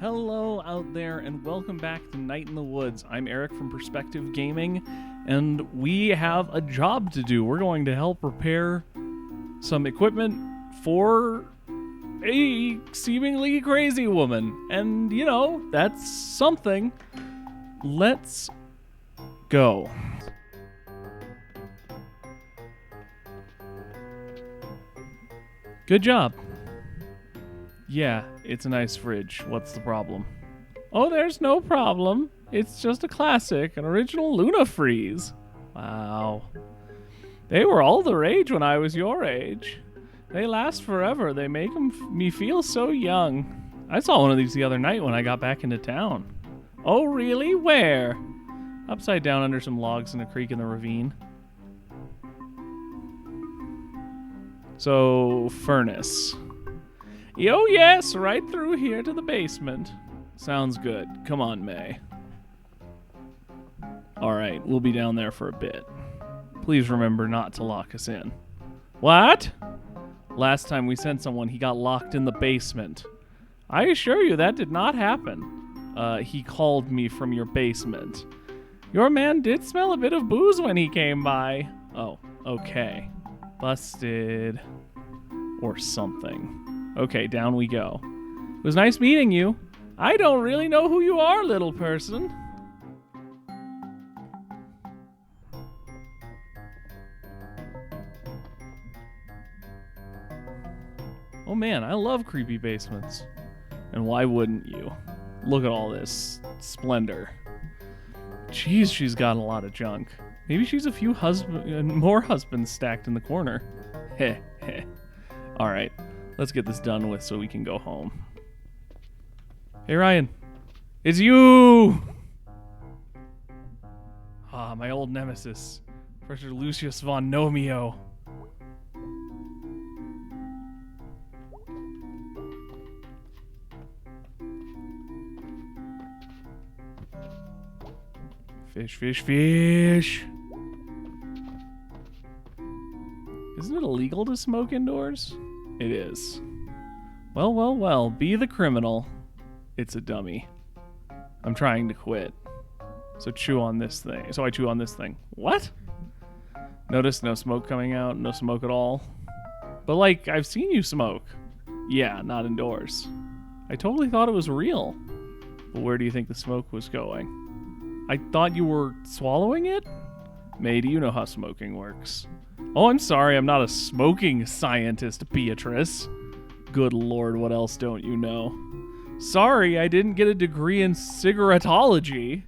Hello out there and welcome back to Night in the Woods. I'm Eric from Perspective Gaming and we have a job to do. We're going to help repair some equipment for a seemingly crazy woman. And you know, that's something. Let's go. Good job. Yeah, it's a nice fridge. What's the problem? Oh, there's no problem. It's just a classic, an original Luna Freeze. Wow. They were all the rage when I was your age. They last forever. They make me feel so young. I saw one of these the other night when I got back into town. Oh, really? Where? Upside down under some logs in a creek in the ravine. So, furnace. Oh yes, right through here to the basement. Sounds good. Come on, May. Alright, we'll be down there for a bit. Please remember not to lock us in. What? Last time we sent someone, he got locked in the basement. I assure you that did not happen. He called me from your basement. Your man did smell a bit of booze when he came by. Oh, okay. Busted. Or something. Okay, down we go. It was nice meeting you. I don't really know who you are, little person. Oh man, I love creepy basements. And why wouldn't you? Look at all this splendor. Jeez, she's got a lot of junk. Maybe she's a few more husbands stacked in the corner. Heh heh. Alright. Let's get this done with so we can go home. Hey, Ryan. It's you! Ah, my old nemesis. Professor Lucius von Nomio. Fish, fish, fish. Isn't it illegal to smoke indoors? It is. Well, well, well, be the criminal. It's a dummy. I'm trying to quit. So chew on this thing. So I chew on this thing. What? Notice no smoke coming out, no smoke at all. But like, I've seen you smoke. Yeah, not indoors. I totally thought it was real. But where do you think the smoke was going? I thought you were swallowing it? May, do you know how smoking works? Oh, I'm sorry, I'm not a smoking scientist, Beatrice. Good lord, what else don't you know? Sorry, I didn't get a degree in cigarettology.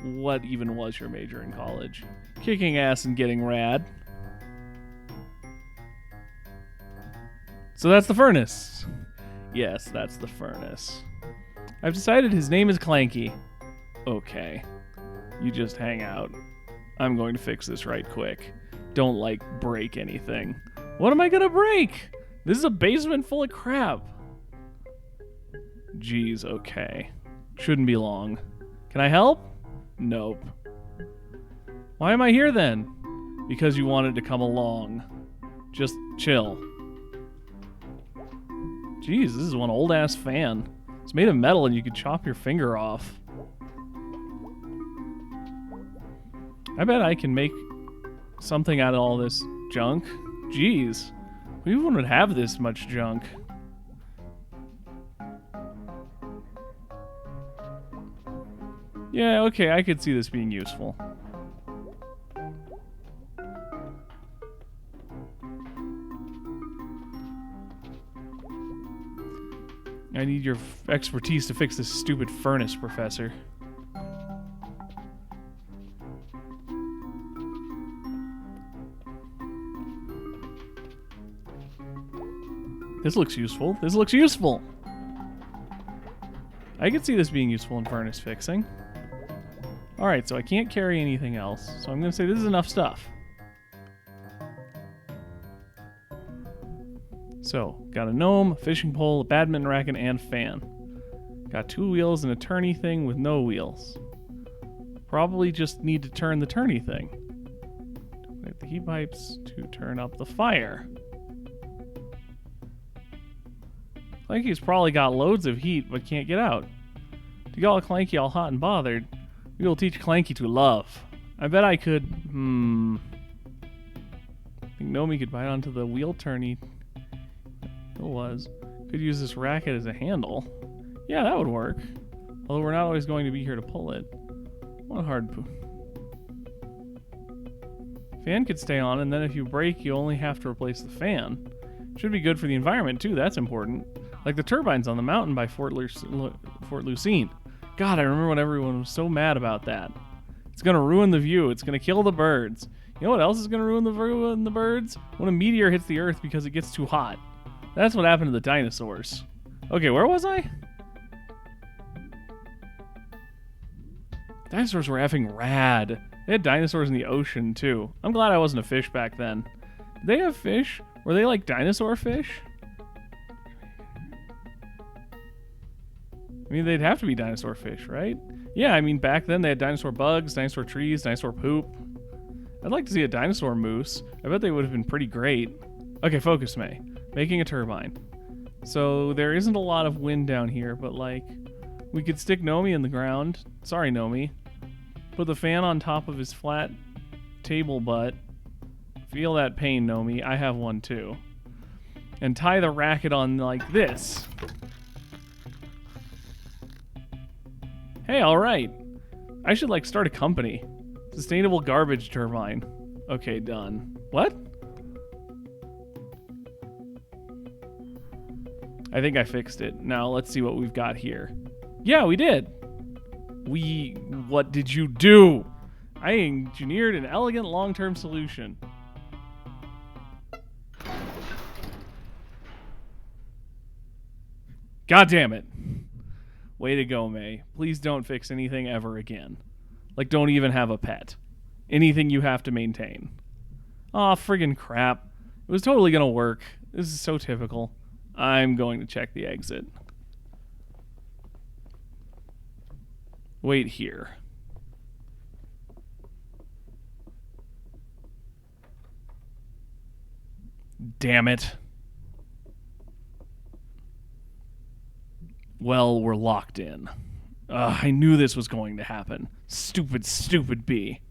What even was your major in college? Kicking ass and getting rad. So that's the furnace. Yes, that's the furnace. I've decided his name is Clanky. Okay. You just hang out. I'm going to fix this right quick. Don't, like, break anything. What am I gonna break? This is a basement full of crap. Jeez, okay. Shouldn't be long. Can I help? Nope. Why am I here then? Because you wanted to come along. Just chill. Jeez, this is one old-ass fan. It's made of metal and you could chop your finger off. I bet I can make something out of all this junk. Jeez. We wouldn't have this much junk. Yeah, okay, I could see this being useful. I need your expertise to fix this stupid furnace, Professor. This looks useful. This looks useful! I could see this being useful in furnace fixing. Alright, so I can't carry anything else, so I'm gonna say this is enough stuff. So, got a gnome, a fishing pole, a badminton racket, and fan. Got 2 wheels and a turny thing with no wheels. Probably just need to turn the turny thing. Connect the heat pipes to turn up the fire. Clanky's probably got loads of heat, but can't get out. To get all Clanky all hot and bothered, we will teach Clanky to love. I bet I could, I think Nomi could bite onto the wheel turny. It was. Could use this racket as a handle. Yeah, that would work. Although we're not always going to be here to pull it. One hard poo. Fan could stay on, and then if you break, you only have to replace the fan. Should be good for the environment, too. That's important. Like the turbines on the mountain by Fort Lucine. God, I remember when everyone was so mad about that. It's going to ruin the view. It's going to kill the birds. You know what else is going to ruin the birds? When a meteor hits the Earth because it gets too hot. That's what happened to the dinosaurs. Okay, where was I? Dinosaurs were effing rad. They had dinosaurs in the ocean, too. I'm glad I wasn't a fish back then. Did they have fish? Were they like dinosaur fish? I mean, they'd have to be dinosaur fish, right? Yeah, I mean, back then they had dinosaur bugs, dinosaur trees, dinosaur poop. I'd like to see a dinosaur moose. I bet they would have been pretty great. Okay, focus, May. Making a turbine. So there isn't a lot of wind down here, but like, we could stick Nomi in the ground. Sorry, Nomi. Put the fan on top of his flat table butt. Feel that pain, Nomi. I have one too. And tie the racket on like this. Hey, alright. I should like start a company. Sustainable garbage turbine. Okay, done. What? I think I fixed it. Now let's see what we've got here. Yeah, we did. What did you do? I engineered an elegant long-term solution. God damn it. Way to go, May. Please don't fix anything ever again. Like, don't even have a pet. Anything you have to maintain. Aw, friggin' crap. It was totally gonna work. This is so typical. I'm going to check the exit. Wait here. Damn it. Well, we're locked in. I knew this was going to happen. Stupid, stupid bee.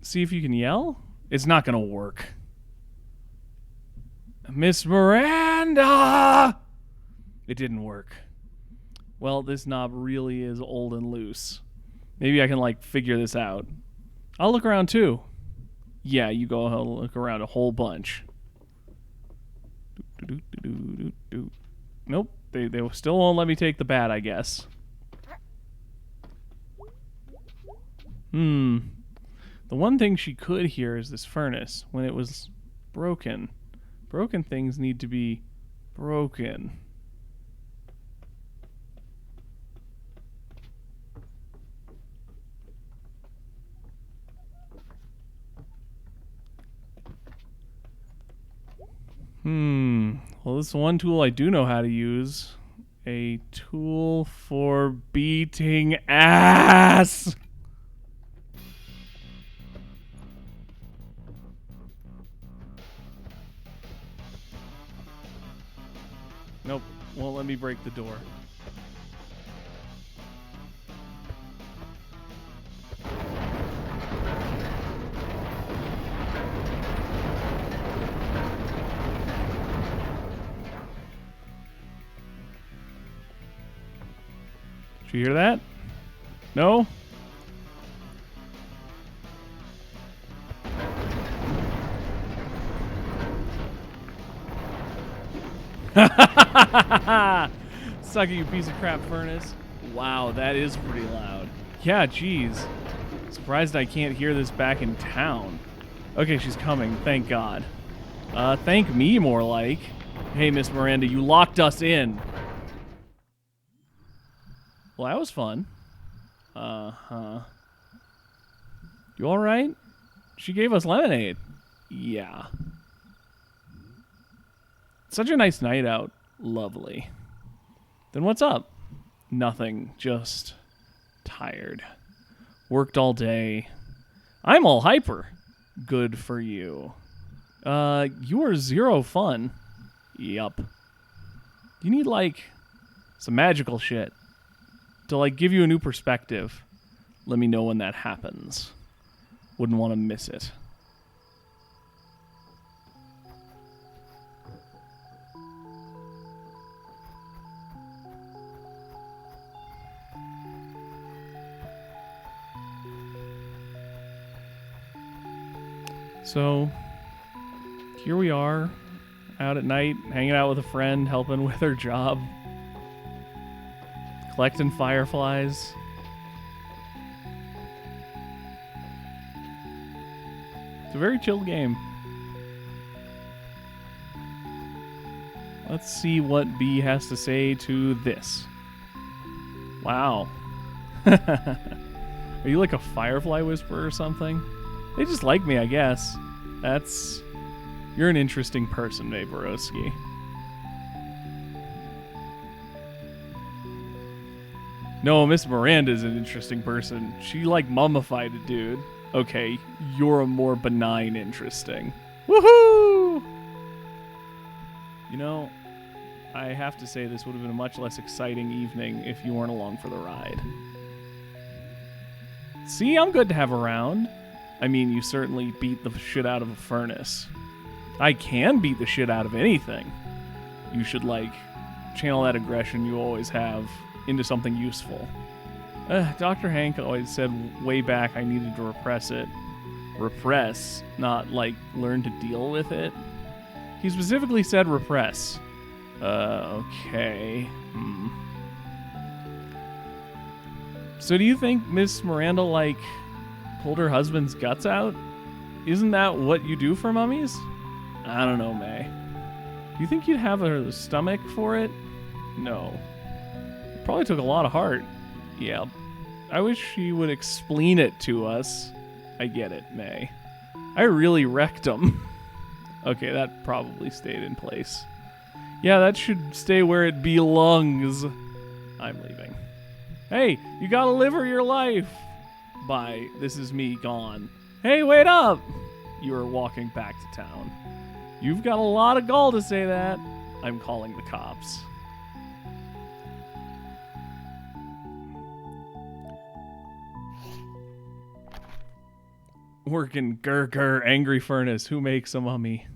See if you can yell? It's not gonna work. Miss Miranda! It didn't work. Well, this knob really is old and loose. Maybe I can, like, figure this out. I'll look around, too. Yeah, you go look around a whole bunch. Nope, they still won't let me take the bat, I guess. The one thing she could hear is this furnace when it was broken. Broken things need to be broken. Well, this is one tool I do know how to use. A tool for beating ass! Nope, won't let me break the door. Did you hear that? No? Suck it, you piece of crap furnace. Wow, that is pretty loud. Yeah, geez. Surprised I can't hear this back in town. Okay, she's coming, thank God. Thank me, more like. Hey, Miss Miranda, you locked us in. Well, that was fun. Uh-huh. You alright? She gave us lemonade. Yeah. Such a nice night out. Lovely. Then what's up? Nothing. Just tired. Worked all day. I'm all hyper. Good for you. You are zero fun. Yup. You need, like, some magical shit to, like, give you a new perspective. Let me know when that happens. Wouldn't want to miss it. So, here we are, out at night, hanging out with a friend, helping with her job, collecting fireflies. It's a very chill game. Let's see what B has to say to this. Wow. Are you like a firefly whisperer or something? They just like me, I guess. You're an interesting person, Vaporowski. No, Miss Miranda's an interesting person. She, like, mummified a dude. Okay, you're a more benign interesting. Woohoo! You know, I have to say this would have been a much less exciting evening if you weren't along for the ride. See, I'm good to have around. I mean, you certainly beat the shit out of a furnace. I can beat the shit out of anything. You should, like, channel that aggression you always have into something useful. Dr. Hank always said way back I needed to repress it. Repress, not, like, learn to deal with it. He specifically said repress. Okay. So do you think Miss Miranda, like, pulled her husband's guts out? Isn't that what you do for mummies? I don't know, May. Do you think you'd have a stomach for it? No. It probably took a lot of heart. Yeah. I wish she would explain it to us. I get it, May. I really wrecked him. Okay, that probably stayed in place. Yeah, that should stay where it belongs. I'm leaving. Hey, you gotta live your life. Bye. This is me gone. Hey, wait up! You are walking back to town. You've got a lot of gall to say that. I'm calling the cops. Working grr angry furnace. Who makes a mummy?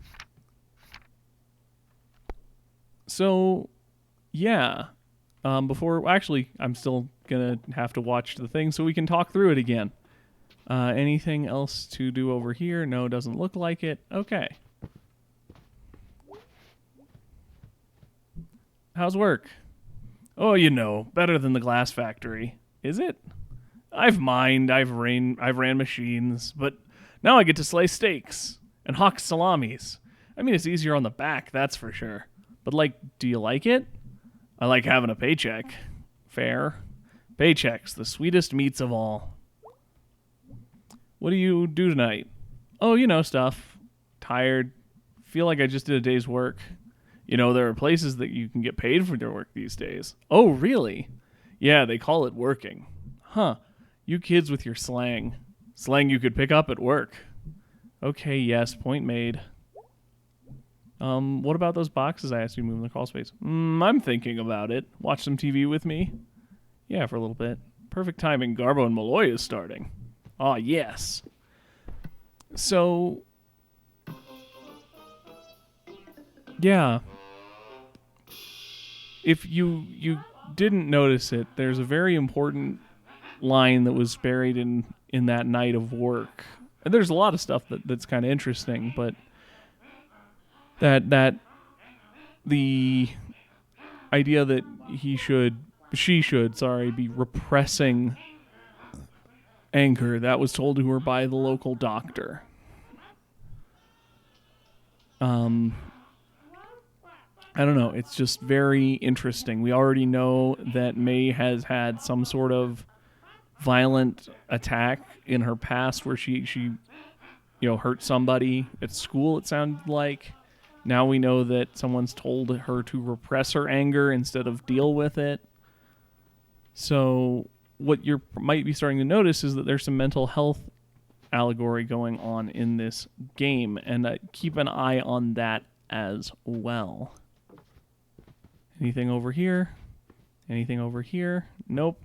So, yeah. Actually, I'm still gonna have to watch the thing so we can talk through it again. Anything else to do over here? No, doesn't look like it. Okay. How's work? Oh, you know, better than the glass factory. Is it? I've mined, I've ran machines, but now I get to slice steaks and hawk salamis. I mean, it's easier on the back, that's for sure. But, like, do you like it? I like having a paycheck. Fair. Paychecks, the sweetest meats of all. What do you do tonight? Oh, you know, stuff. Tired. Feel like I just did a day's work. You know, there are places that you can get paid for their work these days. Oh, really? Yeah, they call it working. Huh. You kids with your slang. Slang you could pick up at work. Okay, yes, point made. What about those boxes I asked you to move in the crawl space? I'm thinking about it. Watch some TV with me? Yeah, for a little bit. Perfect timing. Garbo and Malloy is starting. Ah, yes. So, yeah. If you didn't notice it, there's a very important line that was buried in that night of work. And there's a lot of stuff that's kind of interesting, but that the idea that she should be repressing anger that was told to her by the local doctor. I don't know. It's just very interesting. We already know that May has had some sort of violent attack in her past where she hurt somebody at school, it sounded like. Now we know that someone's told her to repress her anger instead of deal with it. So what you might be starting to notice is that there's some mental health allegory going on in this game, and keep an eye on that as well. Anything over here? Anything over here? Nope.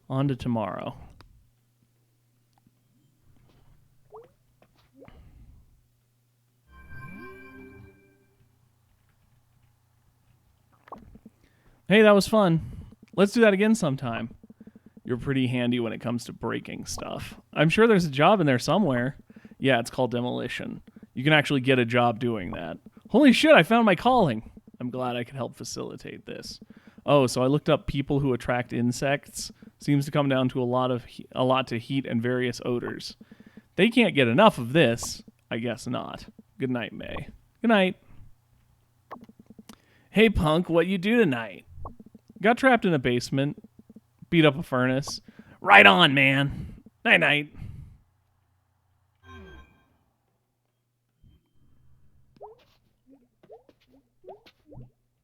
On to tomorrow. Hey, that was fun. Let's do that again sometime. You're pretty handy when it comes to breaking stuff. I'm sure there's a job in there somewhere. Yeah, it's called demolition. You can actually get a job doing that. Holy shit, I found my calling. I'm glad I could help facilitate this. Oh, so I looked up people who attract insects. Seems to come down to a lot to heat and various odors. They can't get enough of this. I guess not. Good night, May. Good night. Hey, punk, what you do tonight? Got trapped in a basement. Beat up a furnace. Right on, man. Night-night.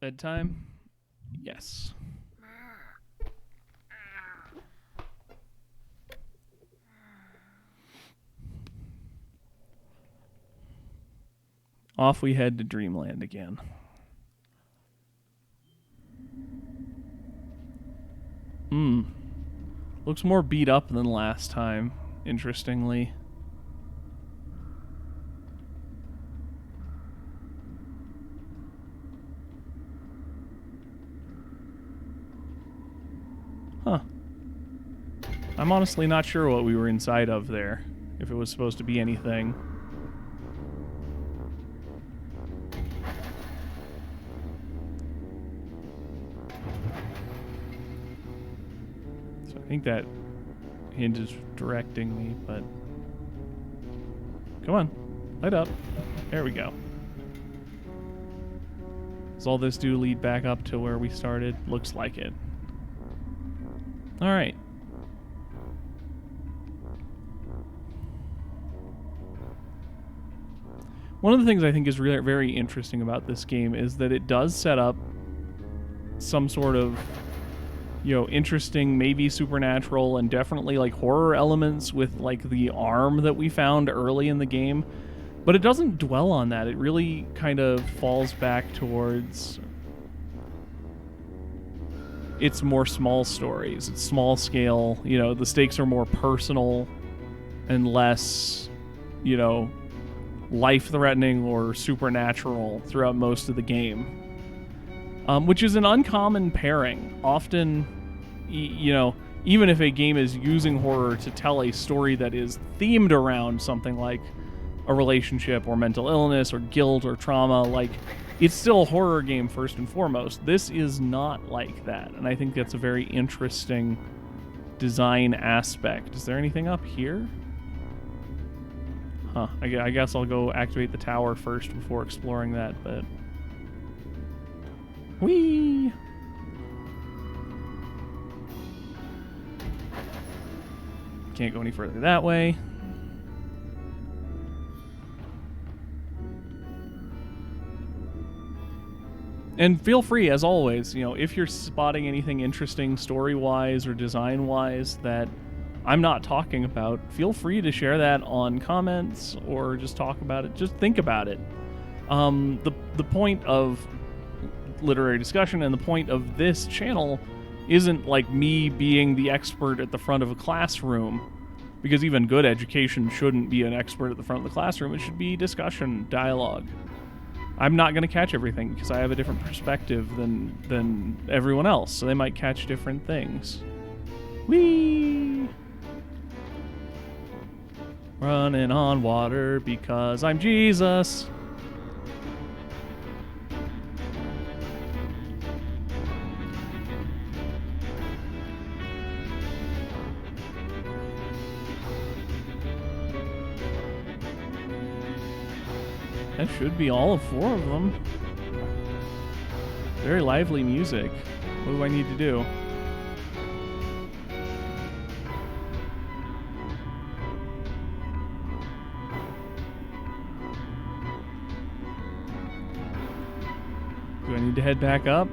Bedtime? Yes. Off we head to Dreamland again. Looks more beat up than last time, interestingly. Huh. I'm honestly not sure what we were inside of there, if it was supposed to be anything. I think that hint is directing me, but... Come on. Light up. There we go. Does all this do lead back up to where we started? Looks like it. Alright. One of the things I think is really very interesting about this game is that it does set up some sort of, you know, interesting, maybe supernatural, and definitely like horror elements with like the arm that we found early in the game. But it doesn't dwell on that. It really kind of falls back towards its more small stories. It's small scale, you know, the stakes are more personal and less, you know, life-threatening or supernatural throughout most of the game. Which is an uncommon pairing. Often, you know, even if a game is using horror to tell a story that is themed around something like a relationship or mental illness or guilt or trauma, like, it's still a horror game first and foremost. This is not like that, and I think that's a very interesting design aspect. Is there anything up here? Huh, I guess I'll go activate the tower first before exploring that, but... Whee! Can't go any further that way. And feel free, as always, you know, if you're spotting anything interesting story-wise or design-wise that I'm not talking about, feel free to share that on comments or just talk about it. Just think about it. The point of literary discussion and the point of this channel isn't like me being the expert at the front of a classroom, because even good education shouldn't be an expert at the front of the classroom. It should be discussion, dialogue. I'm not going to catch everything because I have a different perspective than everyone else, so they might catch different things. Whee! Running on water because I'm Jesus. That should be all of 4 of them. Very lively music. What do I need to do? Do I need to head back up?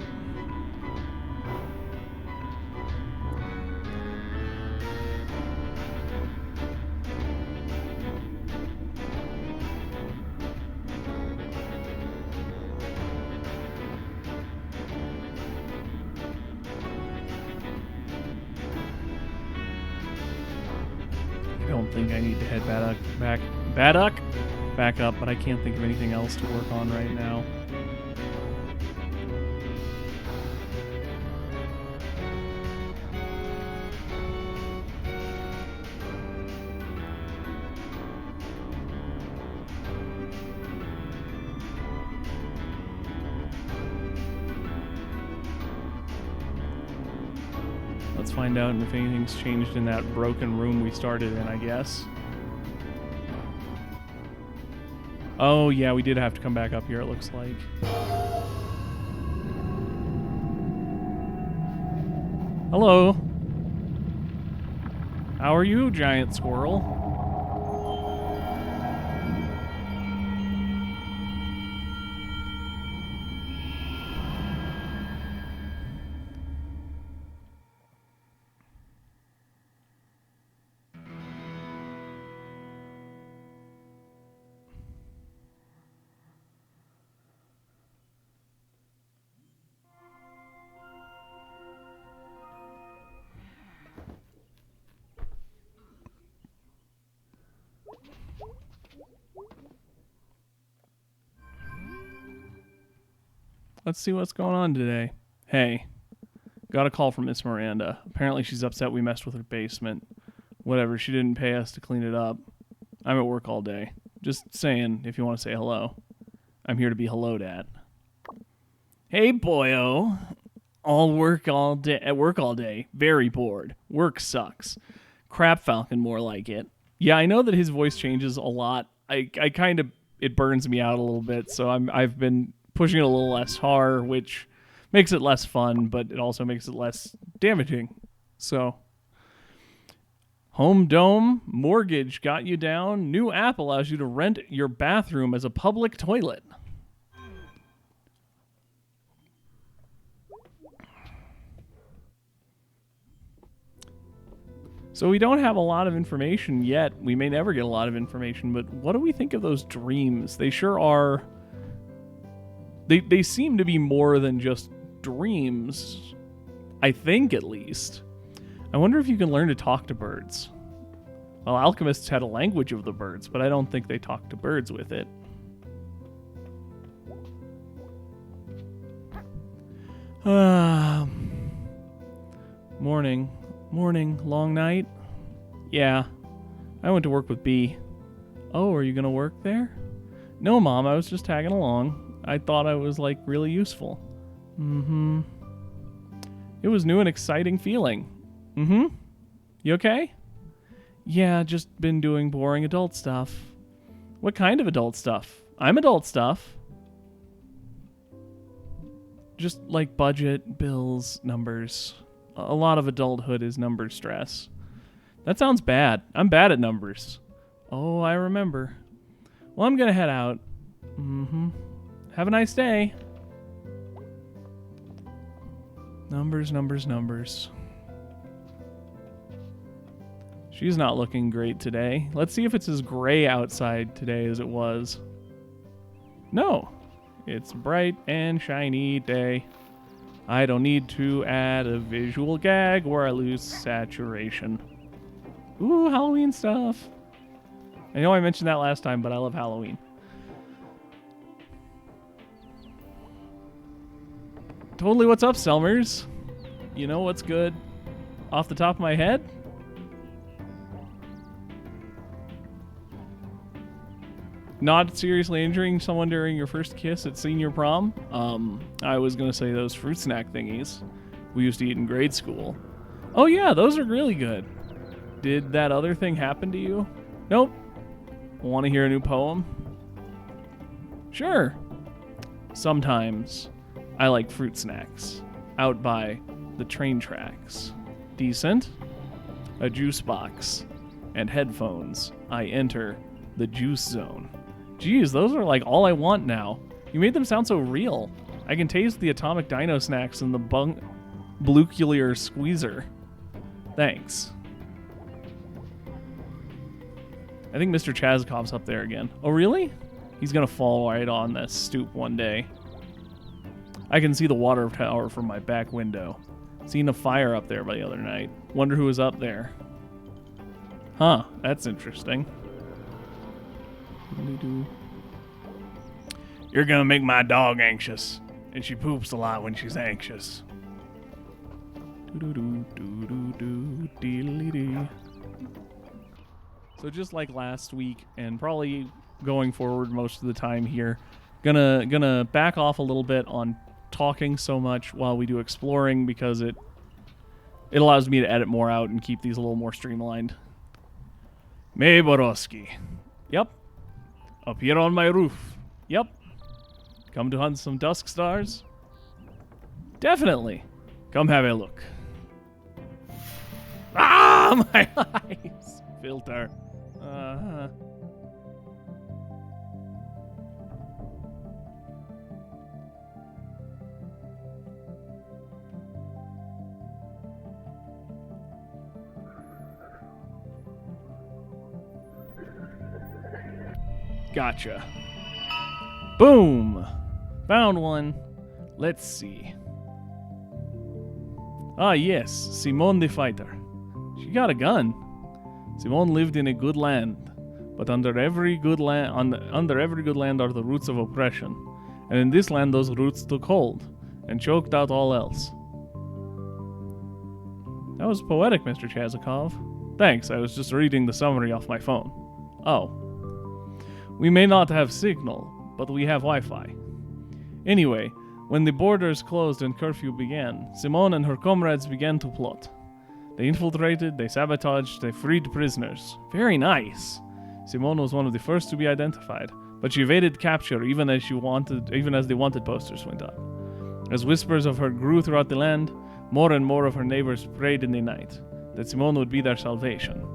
I don't think I need to head back up, but I can't think of anything else to work on right now. Let's find out if anything's changed in that broken room we started in, I guess. Oh, yeah, we did have to come back up here, it looks like. Hello. How are you, giant squirrel? Let's see what's going on today. Hey, got a call from Miss Miranda. Apparently she's upset we messed with her basement. Whatever, she didn't pay us to clean it up. I'm at work all day. Just saying, if you want to say hello. I'm here to be helloed at. Hey, boyo. At work all day. Very bored. Work sucks. Crap Falcon, more like it. Yeah, I know that his voice changes a lot. I kind of, it burns me out a little bit, so I've been pushing it a little less hard, which makes it less fun, but it also makes it less damaging. So, Home Dome Mortgage got you down. New app allows you to rent your bathroom as a public toilet. So we don't have a lot of information yet. We may never get a lot of information, but what do we think of those dreams? They sure are... They seem to be more than just dreams. I think, at least. I wonder if you can learn to talk to birds. Well, alchemists had a language of the birds, but I don't think they talked to birds with it. Morning. Long night? Yeah. I went to work with B. Oh, are you gonna work there? No, Mom, I was just tagging along. I thought I was, like, really useful. Mm-hmm. It was new and exciting feeling. Mm-hmm. You okay? Yeah, just been doing boring adult stuff. What kind of adult stuff? I'm adult stuff. Just, like, budget, bills, numbers. A lot of adulthood is number stress. That sounds bad. I'm bad at numbers. Oh, I remember. Well, I'm gonna head out. Mm-hmm. Have a nice day. Numbers. She's not looking great today. Let's see if it's as gray outside today as it was. No. It's a bright and shiny day. I don't need to add a visual gag where I lose saturation. Ooh, Halloween stuff. I know I mentioned that last time, but I love Halloween. Totally, what's up, Selmers? You know what's good off the top of my head? Not seriously injuring someone during your first kiss at senior prom? I was gonna say those fruit snack thingies we used to eat in grade school. Oh yeah, those are really good. Did that other thing happen to you? Nope. Want to hear a new poem? Sure. Sometimes I like fruit snacks out by the train tracks. Decent. A juice box and headphones. I enter the juice zone. Geez, those are like all I want now. You made them sound so real. I can taste the atomic dino snacks in the blucular squeezer. Thanks. I think Mr. Chazkov's up there again. Oh, really? He's gonna fall right on this stoop one day. I can see the water tower from my back window. Seen a fire up there by the other night. Wonder who was up there. Huh, that's interesting. You're gonna make my dog anxious, and she poops a lot when she's anxious. So just like last week, and probably going forward most of the time here, gonna back off a little bit on talking so much while we do exploring, because it allows me to edit more out and keep these a little more streamlined. May Borowski. Yep. Up here on my roof. Yep. Come to hunt some dusk stars? Definitely. Come have a look. Ah, my eyes! Filter. Uh-huh. Gotcha. Boom! Found one. Let's see. Ah, yes, Simone the Fighter. She got a gun. Simone lived in a good land, but under every good land are the roots of oppression, and in this land those roots took hold and choked out all else. That was poetic, Mr. Chazikov. Thanks, I was just reading the summary off my phone. Oh. We may not have signal, but we have Wi-Fi. Anyway, when the borders closed and curfew began, Simone and her comrades began to plot. They infiltrated, they sabotaged, they freed prisoners. Very nice. Simone was one of the first to be identified, but she evaded capture even as the wanted posters went up. As whispers of her grew throughout the land, more and more of her neighbors prayed in the night that Simone would be their salvation.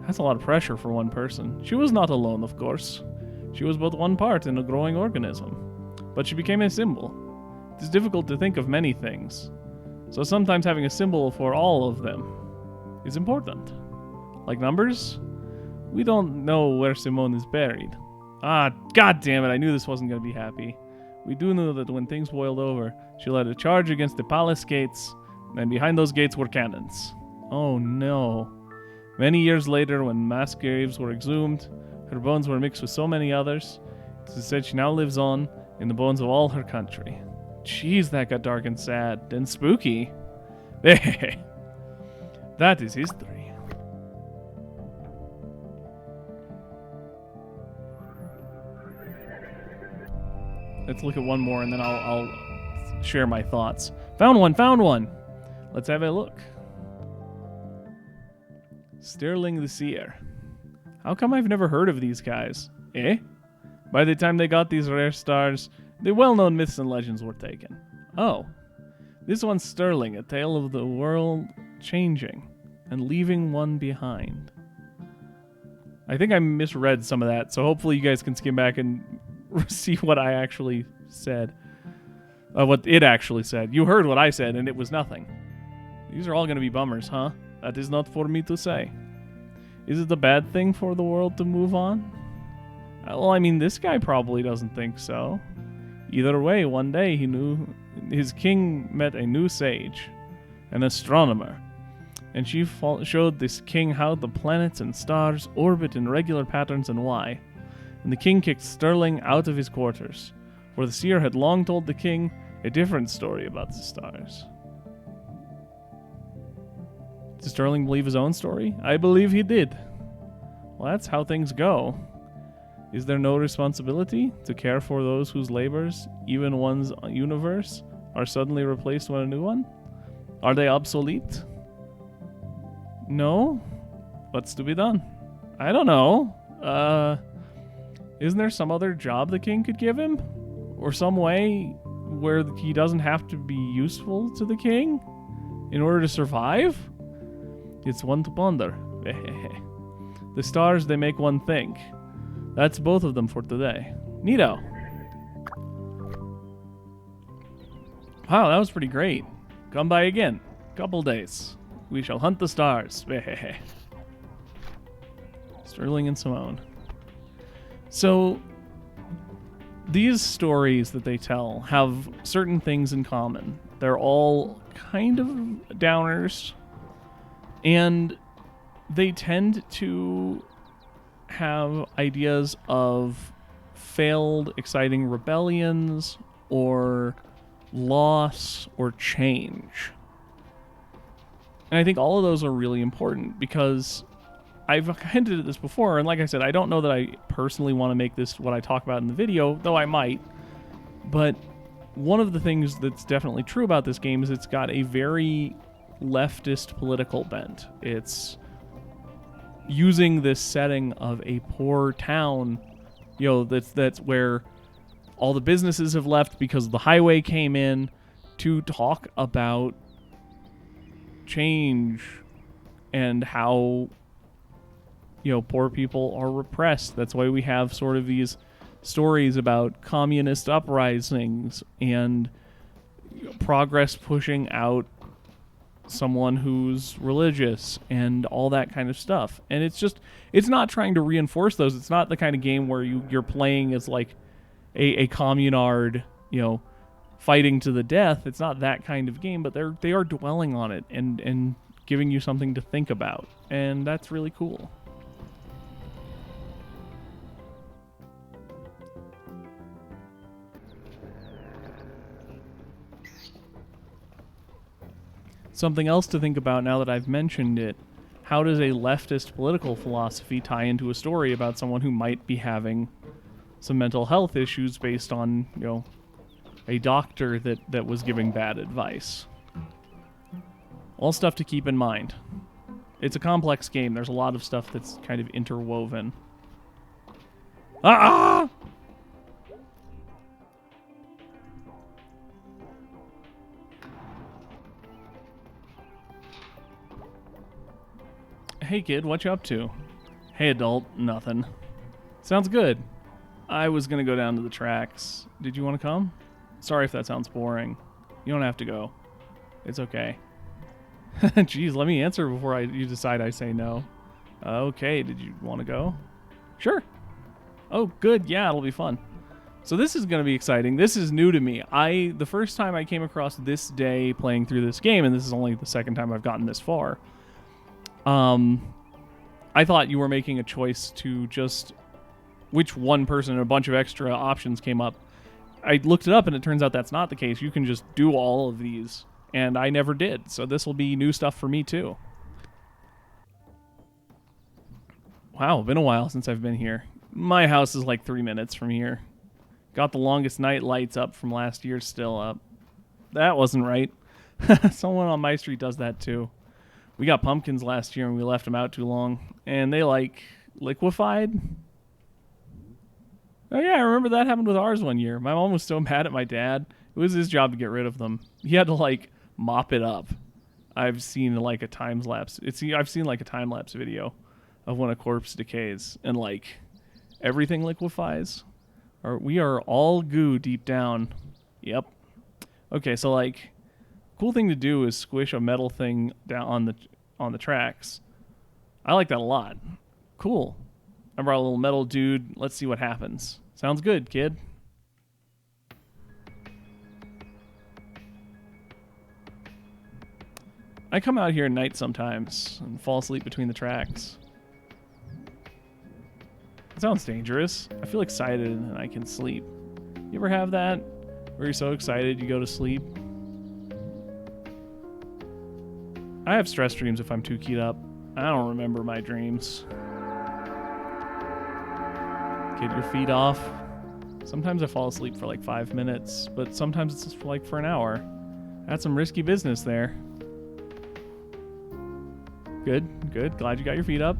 That's a lot of pressure for one person. She was not alone, of course. She was but one part in a growing organism. But she became a symbol. It is difficult to think of many things, so sometimes having a symbol for all of them is important. Like numbers? We don't know where Simone is buried. Ah, god damn it, I knew this wasn't going to be happy. We do know that when things boiled over, she led a charge against the palace gates, and behind those gates were cannons. Oh no. Many years later, when mass graves were exhumed, her bones were mixed with so many others. It is said she now lives on in the bones of all her country. Jeez, that got dark and sad and spooky. That is history. Let's look at one more and then I'll share my thoughts. Found one! Let's have a look. Sterling the Seer. How come I've never heard of these guys? Eh? By the time they got these rare stars, the well-known myths and legends were taken. Oh. This one's Sterling, a tale of the world changing and leaving one behind. I think I misread some of that, so hopefully you guys can skim back and see what I actually said. What it actually said. You heard what I said, and it was nothing. These are all going to be bummers, huh? That is not for me to say. Is it a bad thing for the world to move on? Well, I mean, this guy probably doesn't think so. Either way, one day he knew his king met a new sage, an astronomer, and she showed this king how the planets and stars orbit in regular patterns and why. And the king kicked Sterling out of his quarters, for the seer had long told the king a different story about the stars. Did Sterling believe his own story? I believe he did. Well, that's how things go. Is there no responsibility to care for those whose labors, even one's universe, are suddenly replaced with a new one? Are they obsolete? No? What's to be done? I don't know. Isn't there some other job the king could give him? Or some way where he doesn't have to be useful to the king in order to survive? It's one to ponder. The stars, they make one think. That's both of them for today. Neato. Wow, that was pretty great. Come by again. Couple days. We shall hunt the stars. Sterling and Simone. So, these stories that they tell have certain things in common. They're all kind of downers. And they tend to have ideas of failed, exciting rebellions or loss or change. And I think all of those are really important because I've hinted at this before, and like I said, I don't know that I personally want to make this what I talk about in the video, though I might. But one of the things that's definitely true about this game is it's got a very leftist political bent. It's using this setting of a poor town, that's where all the businesses have left because the highway came in, to talk about change and how poor people are repressed. That's why we have sort of these stories about communist uprisings and progress pushing out someone who's religious and all that kind of stuff. And it's not trying to reinforce those. It's not the kind of game where you're playing as like a communard, fighting to the death. It's not that kind of game, but they are dwelling on it and giving you something to think about. And that's really cool. Something else to think about now that I've mentioned it, how does a leftist political philosophy tie into a story about someone who might be having some mental health issues based on, a doctor that was giving bad advice? All stuff to keep in mind. It's a complex game. There's a lot of stuff that's kind of interwoven. Ah! Hey kid, what you up to? Hey adult, nothing. Sounds good. I was gonna go down to the tracks. Did you want to come? Sorry if that sounds boring. You don't have to go. It's okay. Jeez, let me answer before you decide I say no. Okay, did you want to go? Sure. Oh, good. Yeah, it'll be fun. So this is going to be exciting. This is new to me. The first time I came across this day playing through this game, and this is only the second time I've gotten this far, I thought you were making a choice to just which one person and a bunch of extra options came up. I looked it up and it turns out that's not the case. You can just do all of these, and I never did. So this will be new stuff for me too. Wow, been a while since I've been here. My house is like 3 minutes from here. Got the longest night lights up from last year still up. That wasn't right. Someone on my street does that too. We got pumpkins last year and we left them out too long, and they liquefied. Oh yeah, I remember that happened with ours one year. My mom was so mad at my dad. It was his job to get rid of them. He had to mop it up. I've seen a time lapse. I've seen a time lapse video of when a corpse decays and everything liquefies. We are all goo deep down. Yep. Okay, so cool thing to do is squish a metal thing down on the tracks. I like that a lot. Cool. I brought a little metal dude. Let's see what happens. Sounds good, kid. I come out here at night sometimes and fall asleep between the tracks. It sounds dangerous. I feel excited and I can sleep. You ever have that? Where you're so excited you go to sleep? I have stress dreams if I'm too keyed up. I don't remember my dreams. Get your feet off. Sometimes I fall asleep for 5 minutes, but sometimes it's just for an hour. That's some risky business there. Good, good. Glad you got your feet up.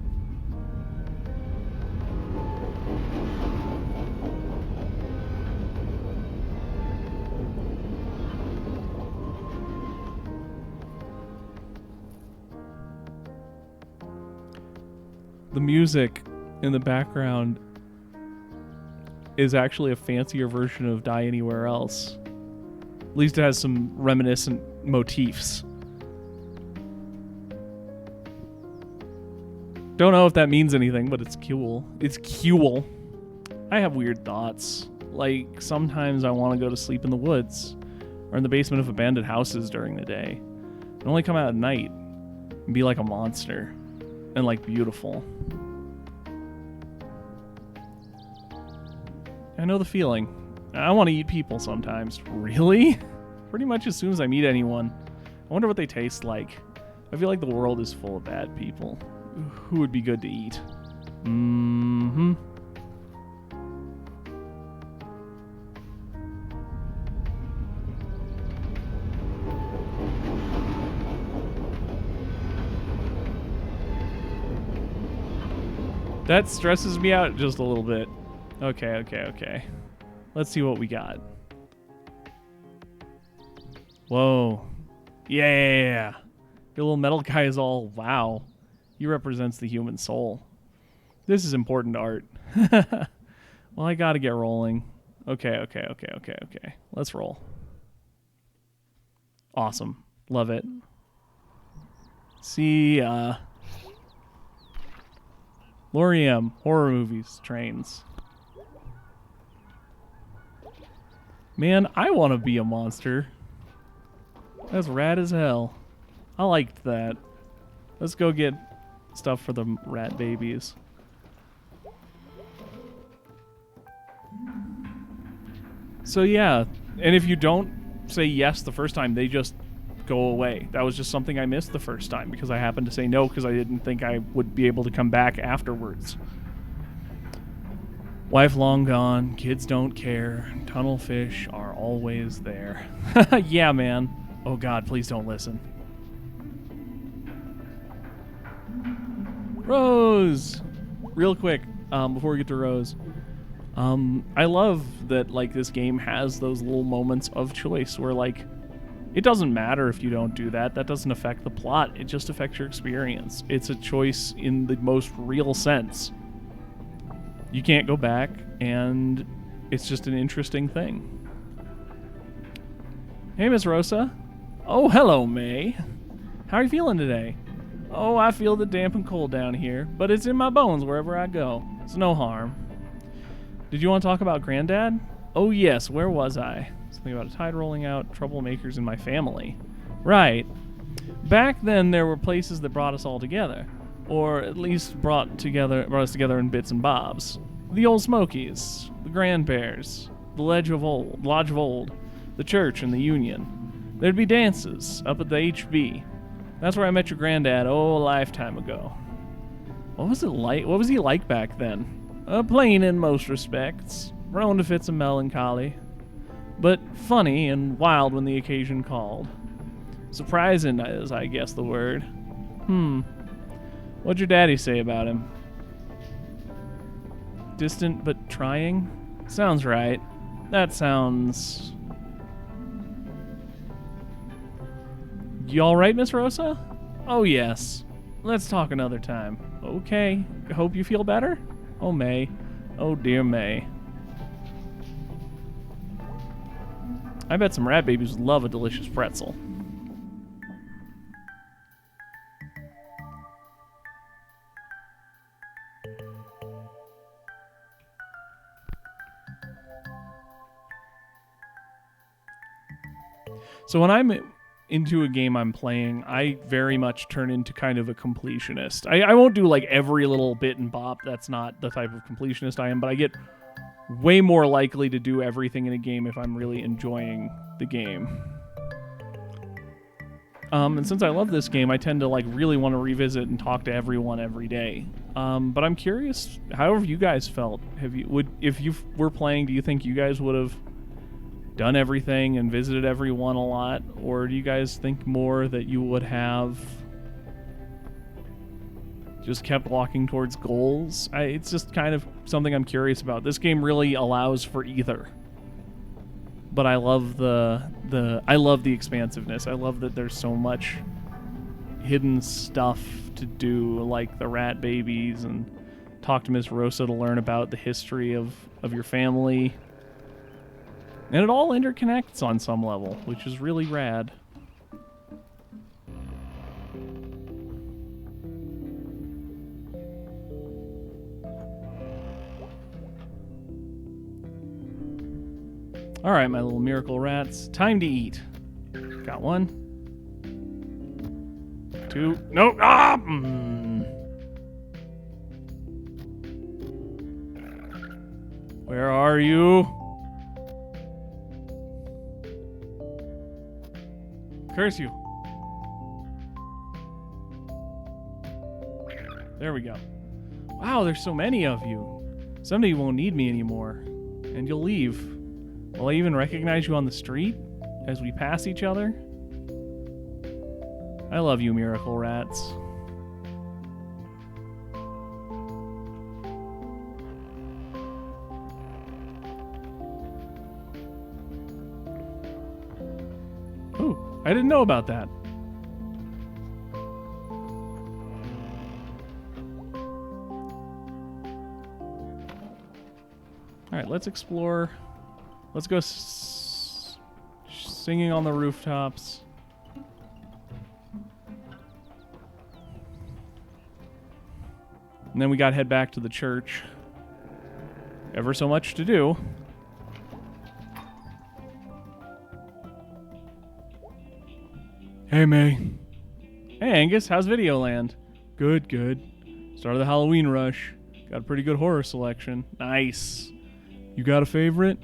The music in the background is actually a fancier version of Die Anywhere Else. At least it has some reminiscent motifs. Don't know if that means anything, but it's cool. It's cool. I have weird thoughts. Sometimes I want to go to sleep in the woods or in the basement of abandoned houses during the day and only come out at night and be like a monster. and like beautiful. I know the feeling. I want to eat people sometimes. Really? Pretty much as soon as I meet anyone. I wonder what they taste like. I feel like the world is full of bad people. Who would be good to eat? Mm-hmm. That stresses me out just a little bit. Okay. Let's see what we got. Whoa. Yeah. Your little metal guy is all, wow. He represents the human soul. This is important art. Well, I gotta get rolling. Okay. Let's roll. Awesome. Love it. See, Loriem, horror movies, trains. Man, I want to be a monster. That's rad as hell. I liked that. Let's go get stuff for the rat babies. So yeah, and if you don't say yes the first time, they just go away. That was just something I missed the first time because I happened to say no because I didn't think I would be able to come back afterwards. Wife long gone, kids don't care, tunnel fish are always there. Yeah, man. Oh God, please don't listen. Rose! Real quick, before we get to Rose. I love that, like, this game has those little moments of choice where, like, it doesn't matter if you don't do that. That doesn't affect the plot. It just affects your experience. It's a choice in the most real sense. You can't go back, and it's just an interesting thing. Hey, Miss Rosa. Oh, hello, May. How are you feeling today? Oh, I feel the damp and cold down here, but it's in my bones wherever I go. It's no harm. Did you want to talk about Granddad? Oh, yes. Where was I? Something about a tide rolling out, troublemakers in my family. Right. Back then, there were places that brought us all together. Or at least brought us together in bits and bobs. The Old Smokies, the Grandbears, the Lodge of Old, the church and the Union. There'd be dances up at the HB. That's where I met your granddad, a lifetime ago. What was it like? What was he like back then? Plain in most respects, prone to fits of melancholy, but funny and wild when the occasion called. Surprising is, I guess, the word. What'd your daddy say about him? Distant but trying? Sounds right. That sounds... You alright, Miss Rosa? Oh, yes. Let's talk another time. Okay. Hope you feel better? Oh, May. Oh, dear May. I bet some rat babies would love a delicious pretzel. So when I'm into a game I'm playing, I very much turn into kind of a completionist. I won't do like every little bit and bop. That's not the type of completionist I am, but I get way more likely to do everything in a game if I'm really enjoying the game. And since I love this game, I tend to like really want to revisit and talk to everyone every day. But I'm curious, however you guys felt. If you were playing, do you think you guys would have done everything and visited everyone a lot, or do you guys think more that you would have just kept walking towards goals? It's just kind of something I'm curious about. This game really allows for either, but I love I love the expansiveness. I love that there's so much hidden stuff to do, like the rat babies and talk to Miss Rosa to learn about the history of your family. And it all interconnects on some level, which is really rad. Alright, my little miracle rats. Time to eat. Got one. Two. Nope. Ah! Where are you? Curse you. There we go. Wow, there's so many of you. Someday you won't need me anymore. And you'll leave. Will I even recognize you on the street as we pass each other? I love you, miracle rats. Ooh, I didn't know about that. All right, let's explore. Let's go singing on the rooftops. And then we got to head back to the church. Ever so much to do. Hey, May. Hey, Angus, how's Videoland? Good, good. Start of the Halloween rush. Got a pretty good horror selection. Nice. You got a favorite?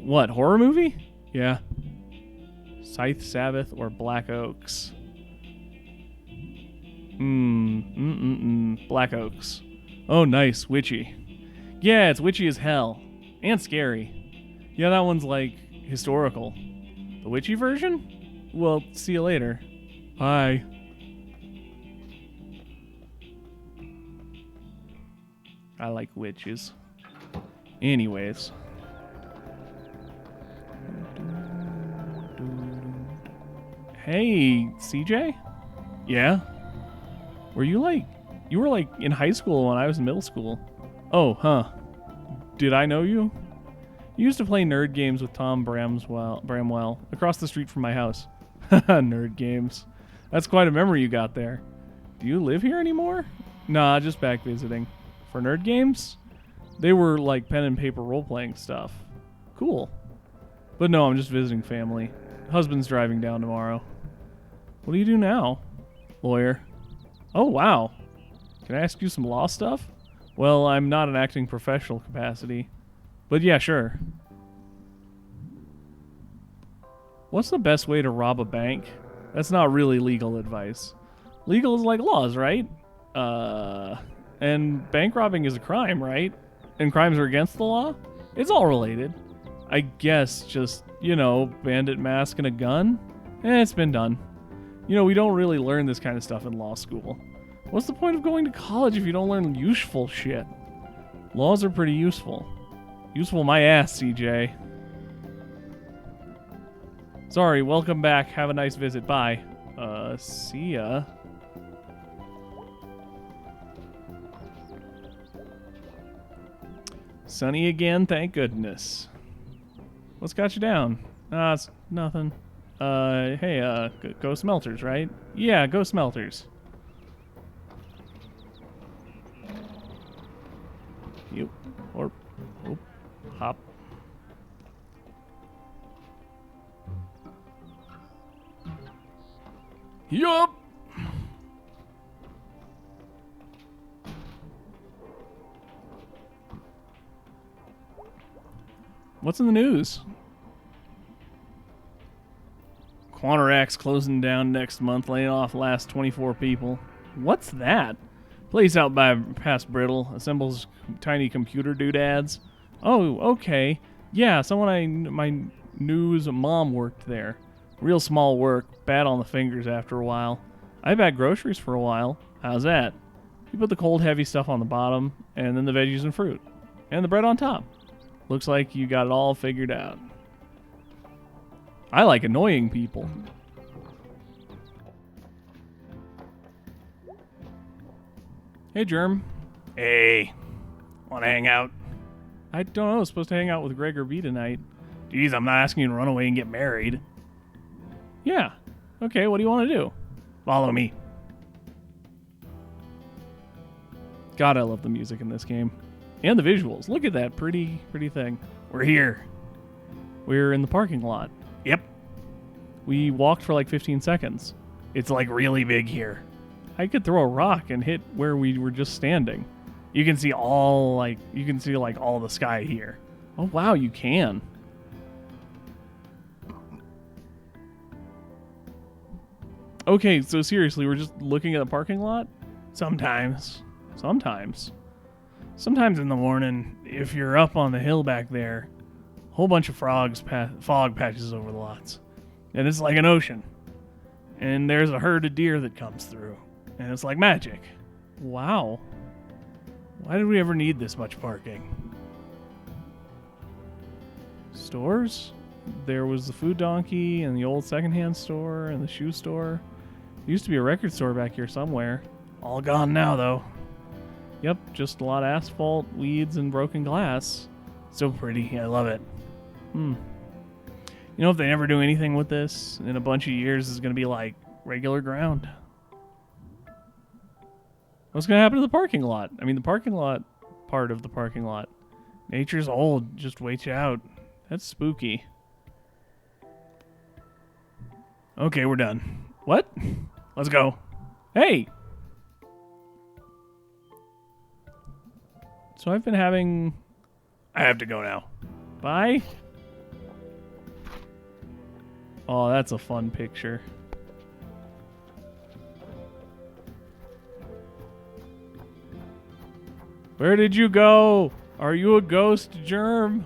What, horror movie? Yeah. Scythe Sabbath or Black Oaks? Black Oaks. Oh, nice. Witchy. Yeah, it's witchy as hell. And scary. Yeah, that one's like historical. The witchy version? Well, see you later. Bye. I like witches. Anyways. Hey, CJ? Yeah? You were like in high school when I was in middle school. Oh, huh. Did I know you? You used to play nerd games with Tom Bramwell across the street from my house. Nerd games. That's quite a memory you got there. Do you live here anymore? Nah, just back visiting. For nerd games? They were like pen and paper role-playing stuff. Cool. But no, I'm just visiting family. Husband's driving down tomorrow. What do you do now? Lawyer. Oh, wow. Can I ask you some law stuff? Well, I'm not an acting professional capacity. But yeah, sure. What's the best way to rob a bank? That's not really legal advice. Legal is like laws, right? And bank robbing is a crime, right? And crimes are against the law? It's all related. I guess just, bandit mask and a gun? It's been done. We don't really learn this kind of stuff in law school. What's the point of going to college if you don't learn useful shit? Laws are pretty useful. Useful my ass, CJ. Sorry, welcome back. Have a nice visit. Bye. See ya. Sunny again, thank goodness. What's got you down? It's nothing. Hey, go Smelters, right? Yeah, go Smelters. You, or, hop. Yup! What's in the news? Quantarac's closing down next month, laying off last 24 people. What's that? Place out by past Brittle assembles tiny computer doodads. Oh, okay. Yeah, my news mom worked there. Real small work, bad on the fingers after a while. I bagged groceries for a while. How's that? You put the cold, heavy stuff on the bottom, and then the veggies and fruit. And the bread on top. Looks like you got it all figured out. I like annoying people. Hey, Germ. Hey. Want to hang out? I don't know. I was supposed to hang out with Greg or B tonight. Geez, I'm not asking you to run away and get married. Yeah. Okay, what do you want to do? Follow me. God, I love the music in this game. And the visuals. Look at that pretty thing. We're here. We're in the parking lot. Yep. We walked for like 15 seconds. It's like really big here. I could throw a rock and hit where we were just standing. You can see all the sky here. Oh, wow, you can. Okay, so seriously, we're just looking at a parking lot? Sometimes. Sometimes. Sometimes in the morning, if you're up on the hill back there, a whole bunch of fog patches over the lots. And it's like an ocean. And there's a herd of deer that comes through. And it's like magic. Wow. Why did we ever need this much parking? Stores? There was the food donkey and the old secondhand store and the shoe store. There used to be a record store back here somewhere. All gone now, though. Yep, just a lot of asphalt, weeds, and broken glass. So pretty. I love it. Hmm. You know, if they never do anything with this, in a bunch of years, it's going to be like regular ground. What's going to happen to the parking lot? I mean, the parking lot, part of the parking lot. Nature's old. Just wait you out. That's spooky. Okay, we're done. What? Let's go. Hey! So I've been having... I have to go now. Bye? Oh, that's a fun picture. Where did you go? Are you a ghost, Germ?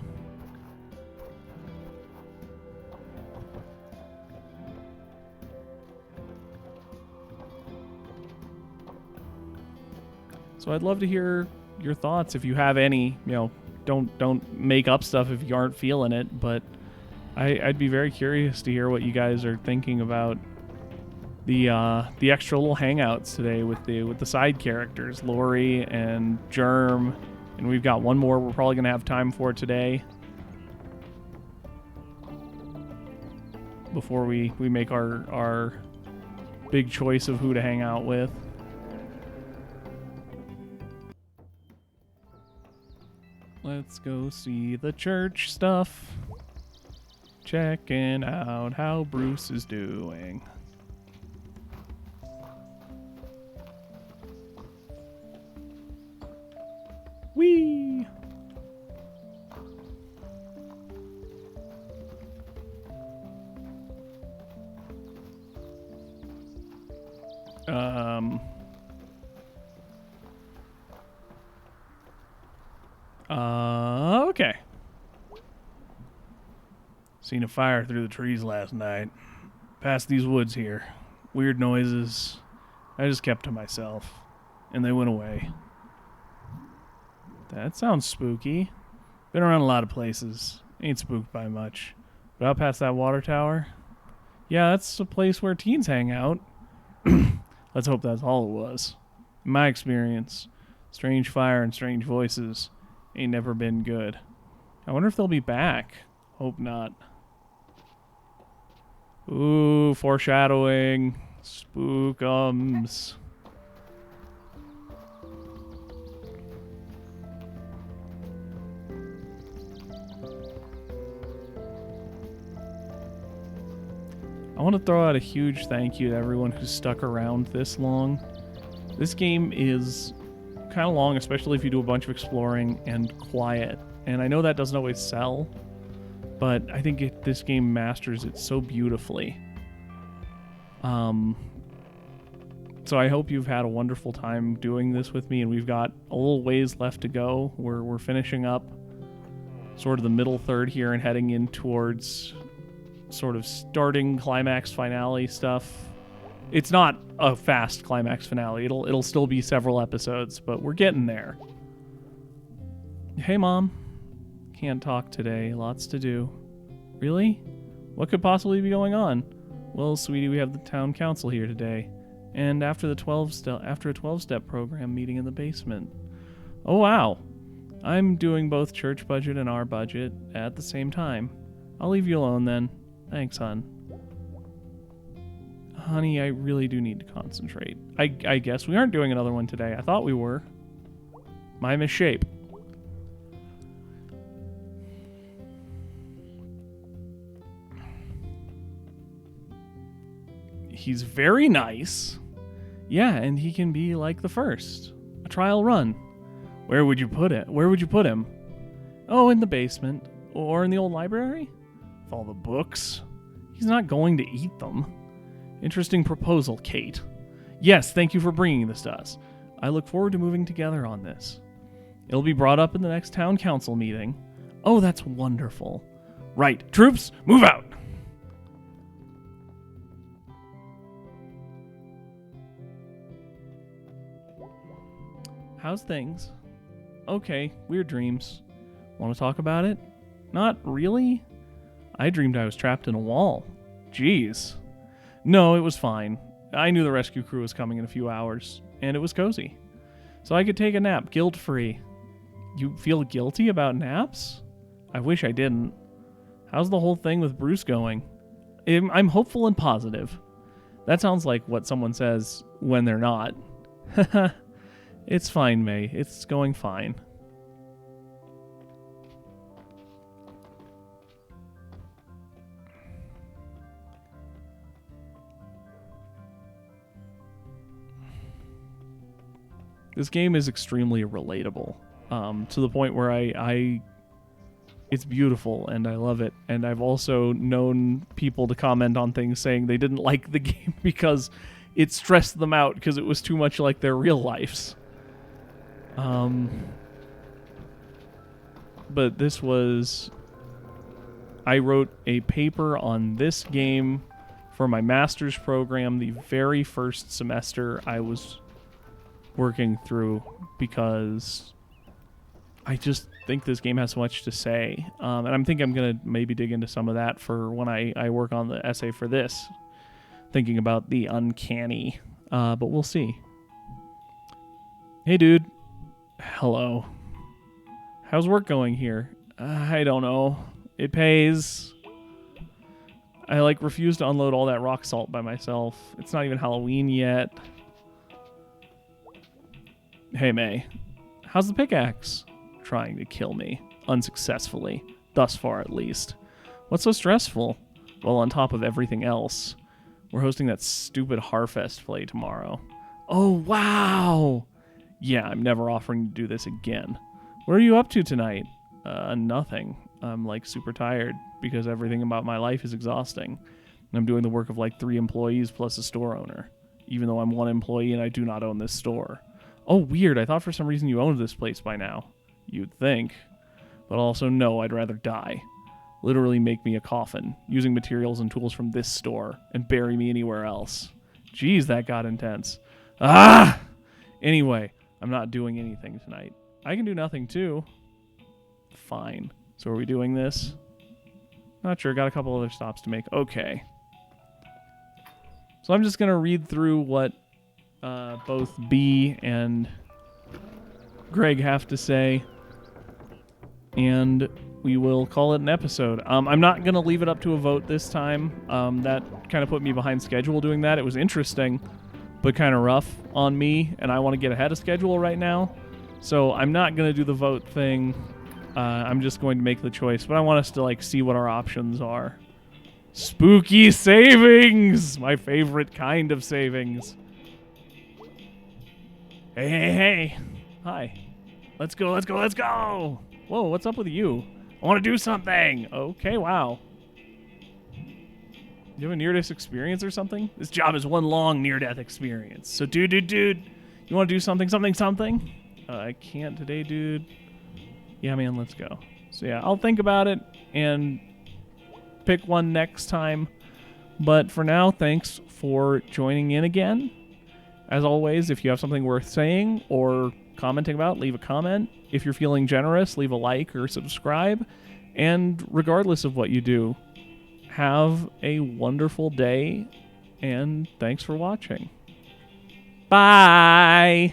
So I'd love to hear your thoughts if you have any. You know, don't make up stuff if you aren't feeling it, but I'd be very curious to hear what you guys are thinking about the extra little hangouts today with the side characters, Lori and Germ, and we've got one more we're probably gonna have time for today before we make our big choice of who to hang out with. Let's go see the church stuff. Checking out how Bruce is doing. Whee! Okay. Seen a fire through the trees last night. Past these woods here. Weird noises. I just kept to myself. And they went away. That sounds spooky. Been around a lot of places. Ain't spooked by much. But out past that water tower? Yeah, that's a place where teens hang out. Let's hope that's all it was. In my experience, strange fire and strange voices ain't never been good. I wonder if they'll be back. Hope not. Ooh, foreshadowing. Spookums. I want to throw out a huge thank you to everyone who's stuck around this long. This game is kind of long, especially if you do a bunch of exploring and quiet. And I know that doesn't always sell, but I think this game masters it so beautifully. So I hope you've had a wonderful time doing this with me, and we've got a little ways left to go. We're finishing up sort of the middle third here and heading in towards sort of starting climax finale stuff. It's not a fast climax finale. It'll still be several episodes, but we're getting there. Hey, Mom. Can't talk today. Lots to do. Really? What could possibly be going on? Well, sweetie, we have the town council here today. And after a 12-step program meeting in the basement. Oh, wow. I'm doing both church budget and our budget at the same time. I'll leave you alone then. Thanks, hon. Honey, I really do need to concentrate. I guess we aren't doing another one today. I thought we were. My misshape. He's very nice. Yeah, and he can be like the first. A trial run. Where would you put it? Where would you put him? Oh, in the basement. Or in the old library? With all the books. He's not going to eat them. Interesting proposal, Kate. Yes, thank you for bringing this to us. I look forward to moving together on this. It'll be brought up in the next town council meeting. Oh, that's wonderful. Right, troops, move out! How's things? Okay, weird dreams. Want to talk about it? Not really. I dreamed I was trapped in a wall. Jeez. No, it was fine. I knew the rescue crew was coming in a few hours, and it was cozy. So I could take a nap, guilt-free. You feel guilty about naps? I wish I didn't. How's the whole thing with Bruce going? I'm hopeful and positive. That sounds like what someone says when they're not. It's fine, May. It's going fine. This game is extremely relatable, to the point where it's beautiful and I love it. And I've also known people to comment on things saying they didn't like the game because it stressed them out because it was too much like their real lives. But this was... I wrote a paper on this game for my master's program the very first semester I was working through because I just think this game has so much to say. And I'm going to maybe dig into some of that for when I work on the essay for this, thinking about the uncanny, but we'll see. Hey, dude. Hello. How's work going here? I don't know. It pays. I refuse to unload all that rock salt by myself. It's not even Halloween yet. Hey, May. How's the pickaxe? Trying to kill me. Unsuccessfully. Thus far, at least. What's so stressful? Well, on top of everything else, we're hosting that stupid Harfest play tomorrow. Oh, wow! Yeah, I'm never offering to do this again. What are you up to tonight? Nothing. I'm, super tired because everything about my life is exhausting. And I'm doing the work of, 3 employees plus a store owner. Even though I'm 1 employee and I do not own this store. Oh, weird. I thought for some reason you owned this place by now. You'd think. But also, no, I'd rather die. Literally make me a coffin, using materials and tools from this store, and bury me anywhere else. Jeez, that got intense. Ah! Anyway, I'm not doing anything tonight. I can do nothing, too. Fine. So are we doing this? Not sure. Got a couple other stops to make. Okay. So I'm just going to read through what both B and Greg have to say, and we will call it an episode. I'm not going to leave it up to a vote this time. That kind of put me behind schedule doing that. It was interesting, but kind of rough on me, and I want to get ahead of schedule right now. So I'm not going to do the vote thing. I'm just going to make the choice, but I want us to see what our options are. Spooky savings! My favorite kind of savings. Hey. Hi. Let's go. Whoa, what's up with you? I want to do something. Okay, wow. You have a near-death experience or something? This job is one long near-death experience. So, dude, you want to do something? I can't today, dude. Yeah, man, let's go. So, yeah, I'll think about it and pick one next time. But for now, thanks for joining in again. As always, if you have something worth saying or commenting about, leave a comment. If you're feeling generous, leave a like or subscribe. And regardless of what you do, have a wonderful day, and thanks for watching. Bye!